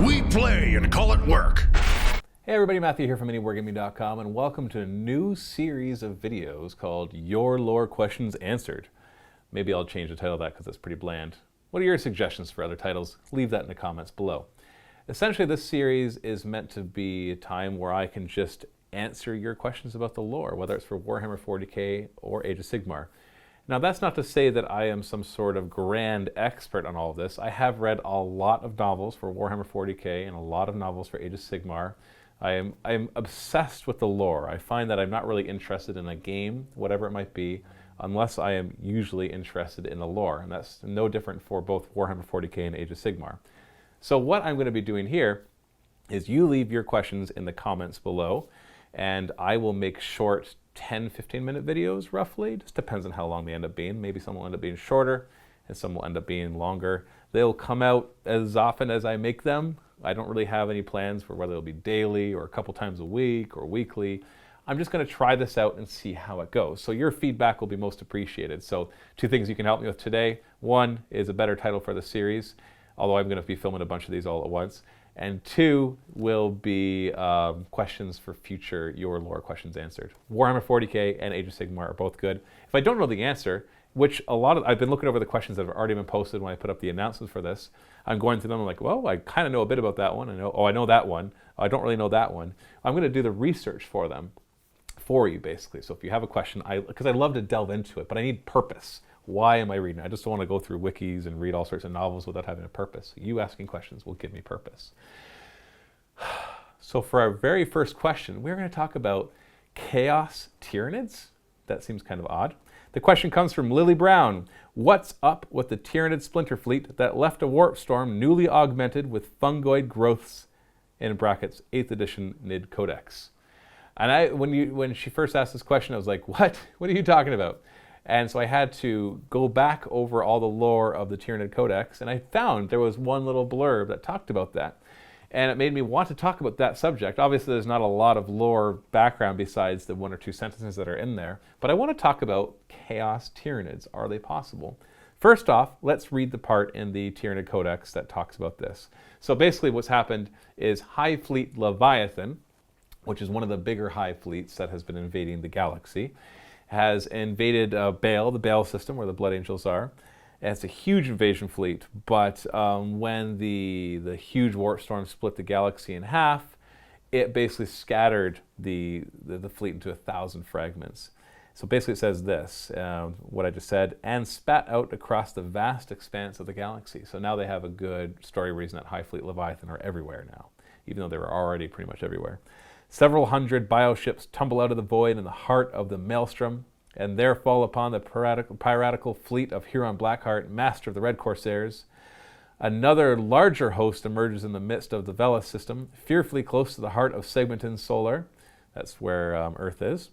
We play and call it work. Hey everybody, Matthew here from MiniWarGaming.com, and welcome to a new series of videos called Your Lore Questions Answered. Maybe I'll change the title of that because it's pretty bland. What are your suggestions for other titles? Leave that in the comments below. Essentially, this series is meant to be a time where I can just answer your questions about the lore, whether it's for Warhammer 40k or Age of Sigmar. Now, that's not to say that I am some sort of grand expert on all of this. I have read a lot of novels for Warhammer 40k and a lot of novels for Age of Sigmar. I am obsessed with the lore. I find that I'm not really interested in a game, whatever it might be, unless I am usually interested in the lore. And that's no different for both Warhammer 40k and Age of Sigmar. So what I'm going to be doing here is you leave your questions in the comments below, and I will make short 10-15 minute videos roughly. Just depends on how long they end up being. Maybe some will end up being shorter and some will end up being longer. They'll come out as often as I make them. I don't really have any plans for whether it'll be daily or a couple times a week or weekly. I'm just going to try this out and see how it goes. So your feedback will be most appreciated. So two things you can help me with today. One is a better title for the series, although I'm going to be filming a bunch of these all at once. And two will be questions for future Your Lore Questions Answered. Warhammer 40k and Age of Sigmar are both good. If I don't know the answer, which I've been looking over the questions that have already been posted when I put up the announcements for this. I'm going through them, I'm like, well, I kind of know a bit about that one. I know that one. I don't really know that one. I'm going to do the research for them, for you basically. So if you have a question, because I love to delve into it, but I need purpose. Why am I reading? I just don't want to go through wikis and read all sorts of novels without having a purpose. You asking questions will give me purpose. So for our very first question, we're going to talk about Chaos Tyranids. That seems kind of odd. The question comes from Lily Brown. What's up with the Tyranid splinter fleet that left a warp storm newly augmented with fungoid growths, in brackets, 8th edition Nid Codex? And when she first asked this question, I was like, what? What are you talking about? And so I had to go back over all the lore of the Tyranid Codex, and I found there was one little blurb that talked about that. And it made me want to talk about that subject. Obviously, there's not a lot of lore background besides the one or two sentences that are in there. But I want to talk about Chaos Tyranids. Are they possible? First off, let's read the part in the Tyranid Codex that talks about this. So basically what's happened is Hive Fleet Leviathan, which is one of the bigger hive fleets that has been invading the galaxy, has invaded Baal, the Baal system where the Blood Angels are. And it's a huge invasion fleet, but when the huge warp storm split the galaxy in half, it basically scattered the fleet into 1,000 fragments. So basically it says this, what I just said, and spat out across the vast expanse of the galaxy. So now they have a good story reason that Hive Fleet Leviathan are everywhere now, even though they were already pretty much everywhere. Several hundred bioships tumble out of the void in the heart of the maelstrom, and there fall upon the piratical fleet of Huron Blackheart, master of the Red Corsairs. Another larger host emerges in the midst of the Veles system, fearfully close to the heart of Segmenton Solar. That's where Earth is.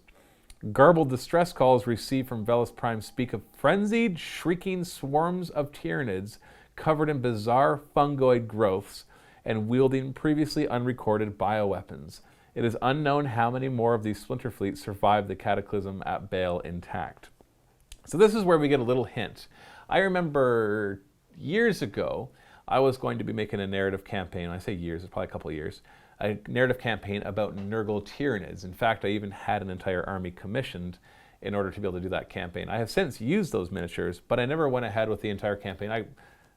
Garbled distress calls received from Veles Prime speak of frenzied, shrieking swarms of Tyranids covered in bizarre fungoid growths and wielding previously unrecorded bioweapons. It is unknown how many more of these splinter fleets survived the cataclysm at Baal intact. So this is where we get a little hint. I remember years ago, I was going to be making a narrative campaign. When I say years, it's probably a couple of years. A narrative campaign about Nurgle Tyranids. In fact, I even had an entire army commissioned in order to be able to do that campaign. I have since used those miniatures, but I never went ahead with the entire campaign. I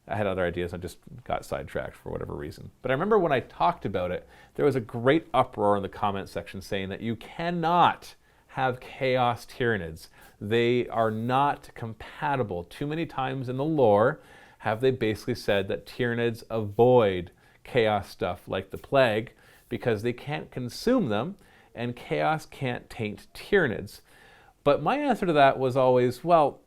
had other ideas, I just got sidetracked for whatever reason. But I remember when I talked about it, there was a great uproar in the comment section saying that you cannot have Chaos Tyranids. They are not compatible. Too many times in the lore have they basically said that Tyranids avoid chaos stuff like the plague because they can't consume them and chaos can't taint Tyranids. But my answer to that was always, well,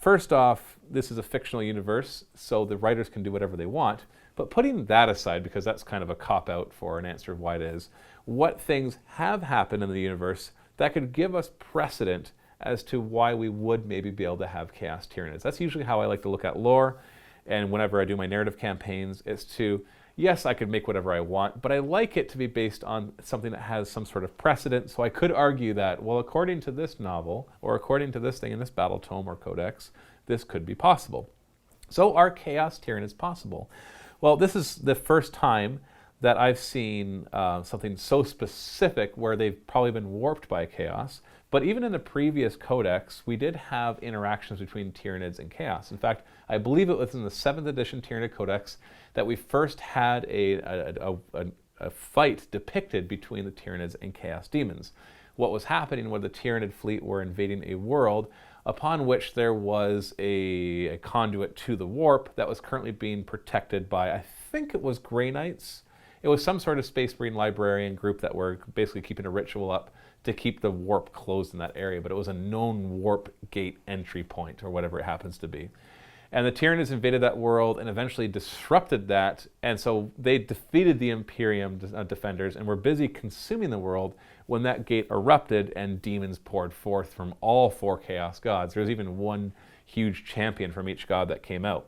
first off, this is a fictional universe, so the writers can do whatever they want. But putting that aside, because that's kind of a cop-out for an answer of why it is, what things have happened in the universe that could give us precedent as to why we would maybe be able to have Chaos Tyranids? That's usually how I like to look at lore, and whenever I do my narrative campaigns, is to, yes, I could make whatever I want, but I like it to be based on something that has some sort of precedent. So I could argue that, well, according to this novel, or according to this thing in this battle tome or codex, this could be possible. So are Chaos Tyranids possible? Well, this is the first time that I've seen something so specific where they've probably been warped by Chaos. But even in the previous codex, we did have interactions between Tyranids and Chaos. In fact, I believe it was in the 7th edition Tyranid Codex that we first had a fight depicted between the Tyranids and Chaos demons. What was happening when the Tyranid fleet were invading a world upon which there was a conduit to the warp that was currently being protected by, I think it was Grey Knights. It was some sort of Space Marine librarian group that were basically keeping a ritual up to keep the warp closed in that area, but it was a known warp gate entry point, or whatever it happens to be. And the Tyranids invaded that world and eventually disrupted that, and so they defeated the Imperium defenders and were busy consuming the world when that gate erupted and demons poured forth from all 4 Chaos gods. There was even one huge champion from each god that came out.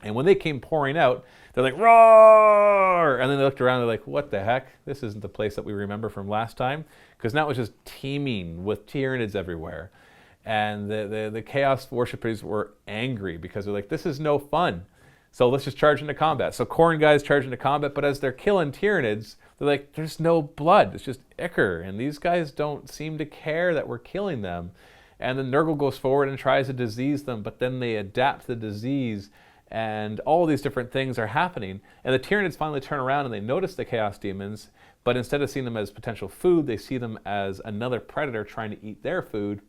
And when they came pouring out, they're like, roar! And then they looked around and they're like, what the heck? This isn't the place that we remember from last time. Because now it was just teeming with Tyranids everywhere. And the Chaos worshippers were angry because they're like, this is no fun. So let's just charge into combat. So Khorne guys charge into combat, but as they're killing Tyranids, they're like, there's no blood. It's just ichor. And these guys don't seem to care that we're killing them. And then Nurgle goes forward and tries to disease them, but then they adapt the disease. And all these different things are happening. And the Tyranids finally turn around and they notice the Chaos demons, but instead of seeing them as potential food, they see them as another predator trying to eat their food.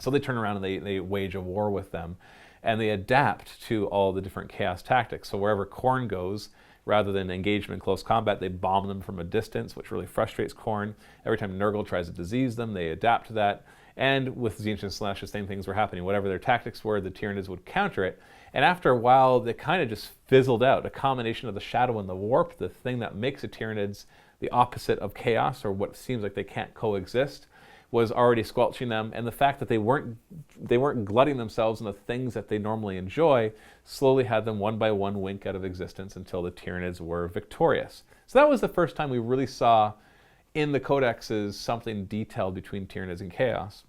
So they turn around and they wage a war with them. And they adapt to all the different Chaos tactics. So wherever Khorne goes, rather than engage them in close combat, they bomb them from a distance, which really frustrates Khorne. Every time Nurgle tries to disease them, they adapt to that. And with Tzeentch and Slaanesh, the same things were happening. Whatever their tactics were, the Tyranids would counter it. And after a while, they kind of just fizzled out. A combination of the Shadow and the Warp, the thing that makes the Tyranids the opposite of Chaos, or what seems like they can't coexist, was already squelching them. And the fact that they weren't glutting themselves in the things that they normally enjoy slowly had them one by one wink out of existence until the Tyranids were victorious. So that was the first time we really saw in the codexes something detailed between Tyranids and Chaos.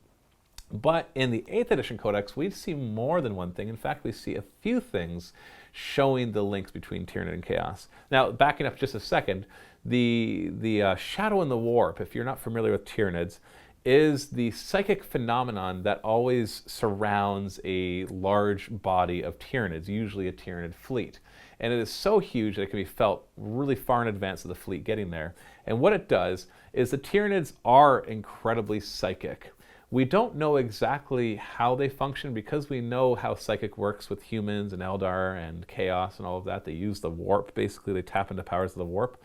But in the 8th edition codex, we see more than one thing. In fact, we see a few things showing the links between Tyranid and Chaos. Now, backing up just a second, the Shadow and the Warp, if you're not familiar with Tyranids, is the psychic phenomenon that always surrounds a large body of Tyranids, usually a Tyranid fleet. And it is so huge that it can be felt really far in advance of the fleet getting there. And what it does is the Tyranids are incredibly psychic. We don't know exactly how they function because we know how psychic works with humans and Eldar and Chaos and all of that. They use the warp, basically. They tap into powers of the warp.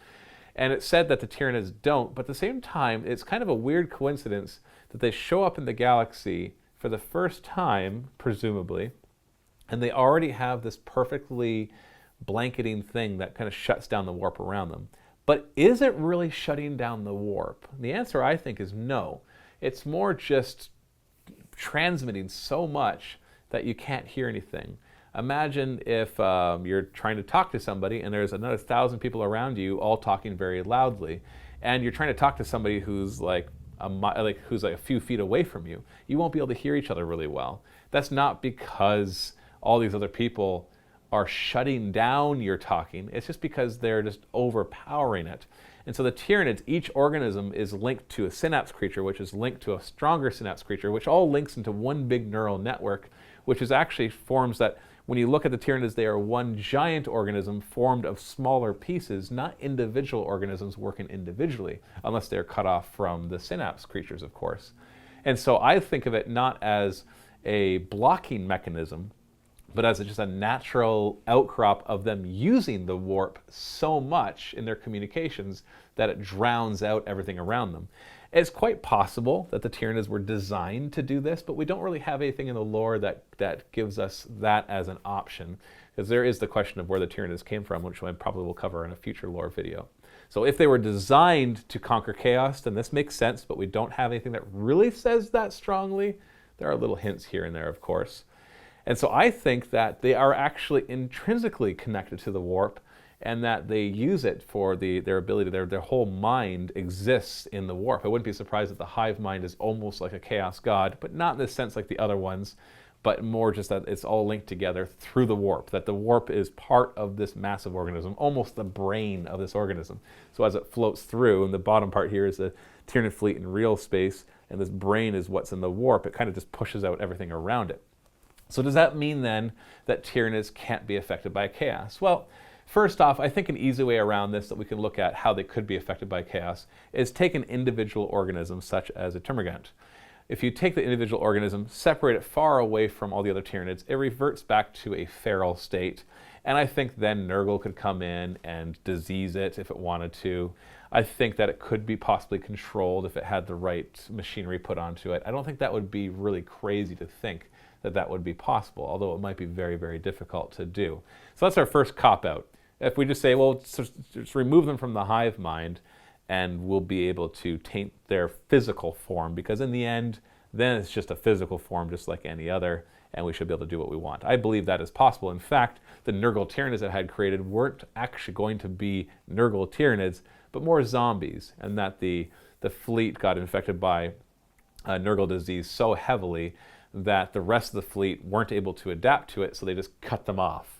And it's said that the Tyranids don't, but at the same time, it's kind of a weird coincidence that they show up in the galaxy for the first time, presumably, and they already have this perfectly blanketing thing that kind of shuts down the warp around them. But is it really shutting down the warp? The answer, I think, is no. It's more just transmitting so much that you can't hear anything. Imagine if you're trying to talk to somebody and there's another 1,000 people around you all talking very loudly, and you're trying to talk to somebody who's like a few feet away from you. You won't be able to hear each other really well. That's not because all these other people are shutting down your talking. It's just because they're just overpowering it. And so the Tyranids, each organism is linked to a synapse creature, which is linked to a stronger synapse creature, which all links into one big neural network, which is actually forms that, when you look at the Tyranids, they are one giant organism formed of smaller pieces, not individual organisms working individually, unless they're cut off from the synapse creatures, of course. And so I think of it not as a blocking mechanism, but as just a natural outcrop of them using the warp so much in their communications that it drowns out everything around them. It's quite possible that the Tyranids were designed to do this, but we don't really have anything in the lore that gives us that as an option, because there is the question of where the Tyranids came from, which I probably will cover in a future lore video. So if they were designed to conquer Chaos, then this makes sense, but we don't have anything that really says that strongly. There are little hints here and there, of course. And so I think that they are actually intrinsically connected to the warp, and that they use it for their ability, their whole mind exists in the warp. I wouldn't be surprised if the hive mind is almost like a Chaos god, but not in the sense like the other ones, but more just that it's all linked together through the warp, that the warp is part of this massive organism, almost the brain of this organism. So as it floats through, and the bottom part here is the Tyranid fleet in real space, and this brain is what's in the warp, it kind of just pushes out everything around it. So does that mean then that Tyranids can't be affected by chaos? Well, first off, I think an easy way around this that we can look at how they could be affected by chaos is take an individual organism such as a termagant. If you take the individual organism, separate it far away from all the other Tyranids, it reverts back to a feral state. And I think then Nurgle could come in and disease it if it wanted to. I think that it could be possibly controlled if it had the right machinery put onto it. I don't think that would be really crazy to think that that would be possible, although it might be very, very difficult to do. So that's our first cop-out. If we just say, well, just remove them from the hive mind, and we'll be able to taint their physical form, because in the end, then it's just a physical form just like any other, and we should be able to do what we want. I believe that is possible. In fact, the Nurgle Tyranids that I had created weren't actually going to be Nurgle Tyranids, but more zombies, and that the fleet got infected by Nurgle disease so heavily that the rest of the fleet weren't able to adapt to it, so they just cut them off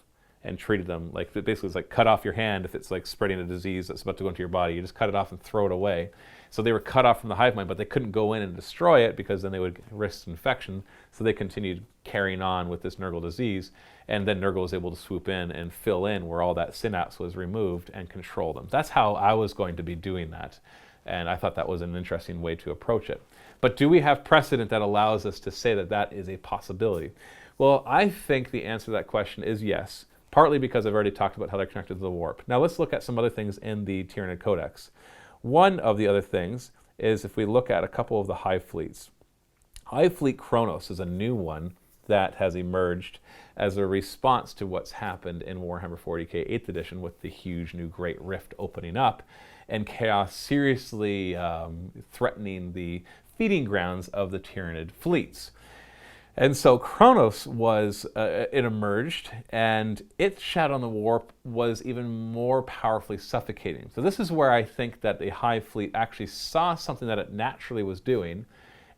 and treated them like, basically it's like cut off your hand if it's like spreading a disease that's about to go into your body. You just cut it off and throw it away. So they were cut off from the hive mind, but they couldn't go in and destroy it because then they would risk infection. So they continued carrying on with this Nurgle disease, and then Nurgle was able to swoop in and fill in where all that synapse was removed and control them. That's how I was going to be doing that, and I thought that was an interesting way to approach it. But do we have precedent that allows us to say that that is a possibility? Well, I think the answer to that question is yes, partly because I've already talked about how they're connected to the warp. Now let's look at some other things in the Tyranid codex. One of the other things is if we look at a couple of the hive fleets. Hive Fleet Kronos is a new one that has emerged as a response to what's happened in Warhammer 40k 8th edition with the huge new Great Rift opening up and chaos seriously threatening the feeding grounds of the Tyranid fleets. And so Kronos it emerged, and its shadow on the warp was even more powerfully suffocating. So this is where I think that the Hive Fleet actually saw something that it naturally was doing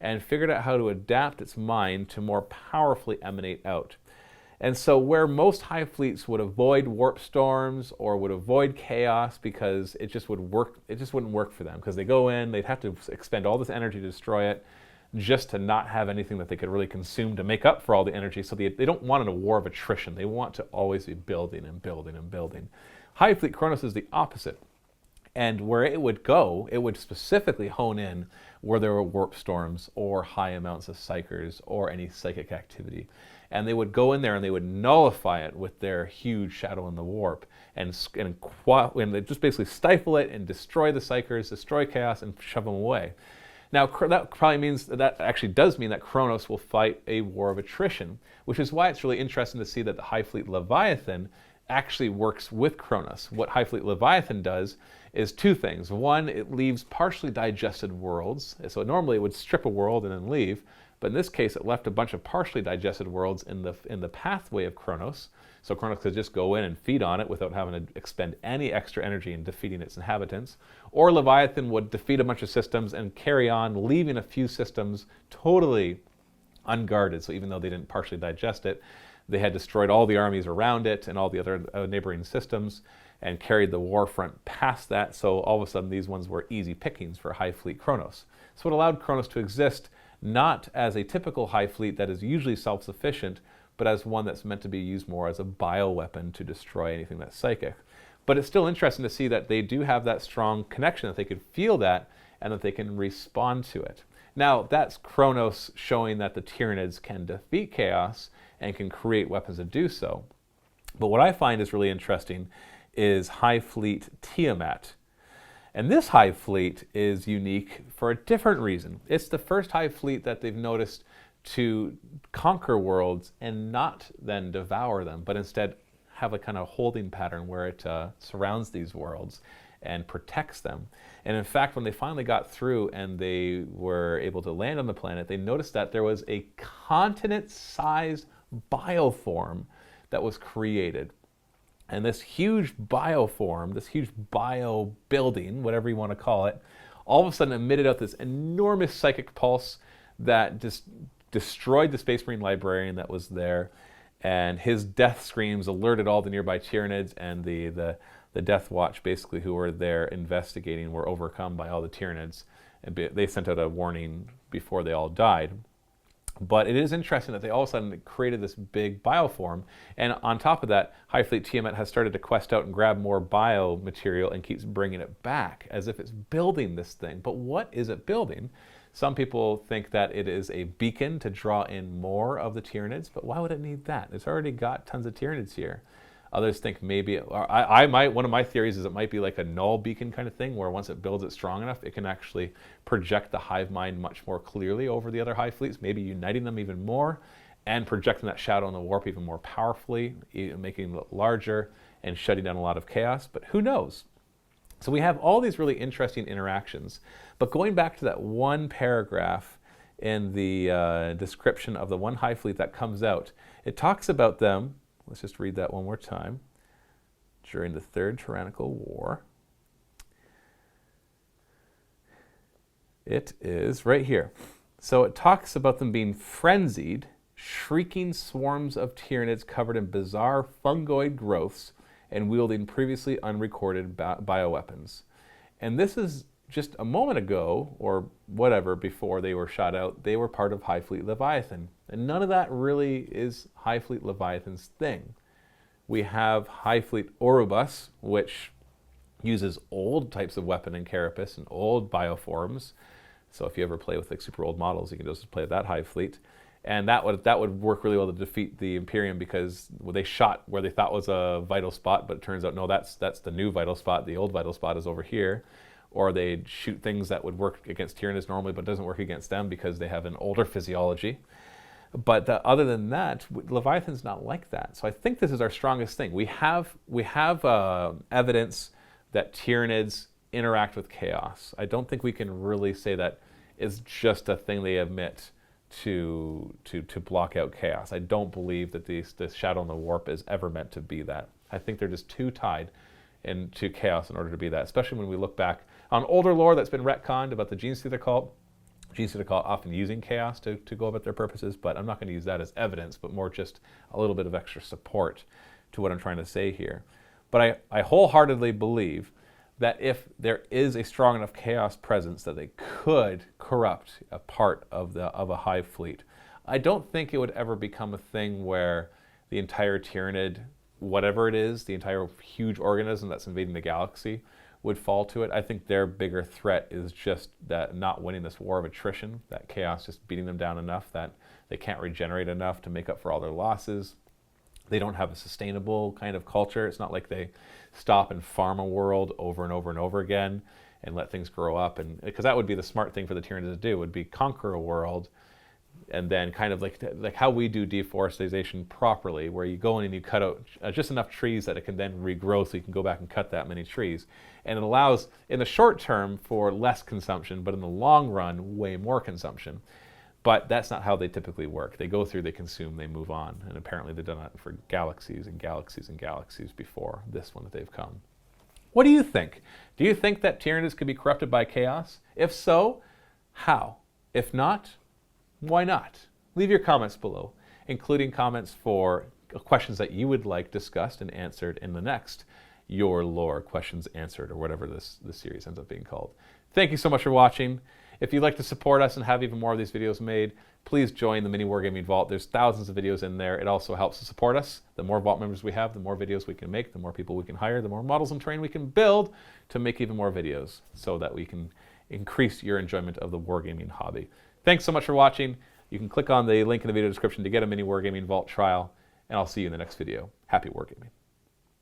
and figured out how to adapt its mind to more powerfully emanate out. And so where most Hive Fleets would avoid warp storms or would avoid chaos because it just wouldn't work for them, because they go in, they'd have to expend all this energy to destroy it, just to not have anything that they could really consume to make up for all the energy. So they don't want a war of attrition. They want to always be building and building and building. Hive Fleet Kronos is the opposite. And where it would go, it would specifically hone in where there were warp storms or high amounts of psychers or any psychic activity. And they would go in there and they would nullify it with their huge shadow in the warp and they just basically stifle it and destroy the psychers, destroy chaos, and shove them away. Now, that probably means that actually does mean that Kronos will fight a war of attrition, which is why it's really interesting to see that the Hive Fleet Leviathan actually works with Kronos. What Hive Fleet Leviathan does is two things. One, it leaves partially digested worlds. So normally it would strip a world and then leave, but in this case it left a bunch of partially digested worlds in the pathway of Kronos. So Kronos could just go in and feed on it without having to expend any extra energy in defeating its inhabitants. Or Leviathan would defeat a bunch of systems and carry on, leaving a few systems totally unguarded. So even though they didn't partially digest it, they had destroyed all the armies around it and all the other neighboring systems and carried the war front past that. So all of a sudden these ones were easy pickings for Hive Fleet Kronos. So it allowed Kronos to exist not as a typical Hive Fleet that is usually self-sufficient, but as one that's meant to be used more as a bioweapon to destroy anything that's psychic. But it's still interesting to see that they do have that strong connection, that they can feel that and that they can respond to it. Now, that's Kronos showing that the Tyranids can defeat chaos and can create weapons to do so. But what I find is really interesting is Hive Fleet Tiamat. And this Hive Fleet is unique for a different reason. It's the first Hive Fleet that they've noticed to conquer worlds and not then devour them, but instead have a kind of holding pattern where it surrounds these worlds and protects them. And in fact, when they finally got through and they were able to land on the planet, they noticed that there was a continent-sized bioform that was created. And this huge bioform, this huge bio building, whatever you want to call it, all of a sudden emitted out this enormous psychic pulse that just destroyed the Space Marine librarian that was there, and his death screams alerted all the nearby Tyranids, and the Death Watch, basically, who were there investigating, were overcome by all the Tyranids, and they sent out a warning before they all died. But it is interesting that they all of a sudden created this big bioform, and on top of that, Hive Fleet Tiamat has started to quest out and grab more biomaterial and keeps bringing it back as if it's building this thing. But what is it building? Some people think that it is a beacon to draw in more of the Tyranids, but why would it need that? It's already got tons of Tyranids here. Others think maybe, one of my theories is it might be like a null beacon kind of thing, where once it builds it strong enough, it can actually project the hive mind much more clearly over the other hive fleets, maybe uniting them even more, and projecting that shadow on the warp even more powerfully, making it larger and shutting down a lot of chaos, but who knows? So we have all these really interesting interactions, but going back to that one paragraph in the description of the one hive fleet that comes out, it talks about them. Let's just read that one more time. During the Third Tyrannical War. It is right here. So it talks about them being frenzied, shrieking swarms of Tyranids covered in bizarre fungoid growths and wielding previously unrecorded bioweapons. And this is just a moment ago, or whatever, before they were shot out, they were part of Hive Fleet Leviathan. And none of that really is Hive Fleet Leviathan's thing. We have Hive Fleet Orubus, which uses old types of weapon and carapace and old bioforms. So if you ever play with like super old models, you can just play that Hive Fleet. And that would work really well to defeat the Imperium, because they shot where they thought was a vital spot, but it turns out, no, that's the new vital spot. The old vital spot is over here. Or they'd shoot things that would work against Tyranids normally, but doesn't work against them because they have an older physiology. But other than that, Leviathan's not like that. So I think this is our strongest thing. We have evidence that Tyranids interact with chaos. I don't think we can really say that it's just a thing they emit to block out chaos. I don't believe that the shadow on the warp is ever meant to be that. I think they're just too tied into chaos in order to be that, especially when we look back on older lore that's been retconned about the Genestealer cult. Genestealer cult often using chaos to go about their purposes, but I'm not going to use that as evidence, but more just a little bit of extra support to what I'm trying to say here. But I wholeheartedly believe that if there is a strong enough chaos presence that they could corrupt a part of a hive fleet, I don't think it would ever become a thing where the entire Tyranid, whatever it is, the entire huge organism that's invading the galaxy, would fall to it. I think their bigger threat is just that not winning this war of attrition, that chaos just beating them down enough that they can't regenerate enough to make up for all their losses. They don't have a sustainable kind of culture. It's not like they stop and farm a world over and over and over again and let things grow up. And because that would be the smart thing for the Tyranids to do, would be conquer a world, and then kind of like how we do deforestation properly, where you go in and you cut out just enough trees that it can then regrow, so you can go back and cut that many trees. And it allows, in the short term, for less consumption, but in the long run, way more consumption. But that's not how they typically work. They go through, they consume, they move on. And apparently they've done that for galaxies and galaxies and galaxies before this one that they've come. What do you think? Do you think that Tyranids could be corrupted by chaos? If so, how? If not, why not? Leave your comments below, including comments for questions that you would like discussed and answered in the next Your Lore Questions Answered, or whatever this series ends up being called. Thank you so much for watching. If you'd like to support us and have even more of these videos made, please join the MiniWarGaming Vault. There's thousands of videos in there. It also helps to support us. The more Vault members we have, the more videos we can make, the more people we can hire, the more models and terrain we can build to make even more videos, so that we can increase your enjoyment of the wargaming hobby. Thanks so much for watching. You can click on the link in the video description to get a MiniWarGaming Vault trial, and I'll see you in the next video. Happy wargaming.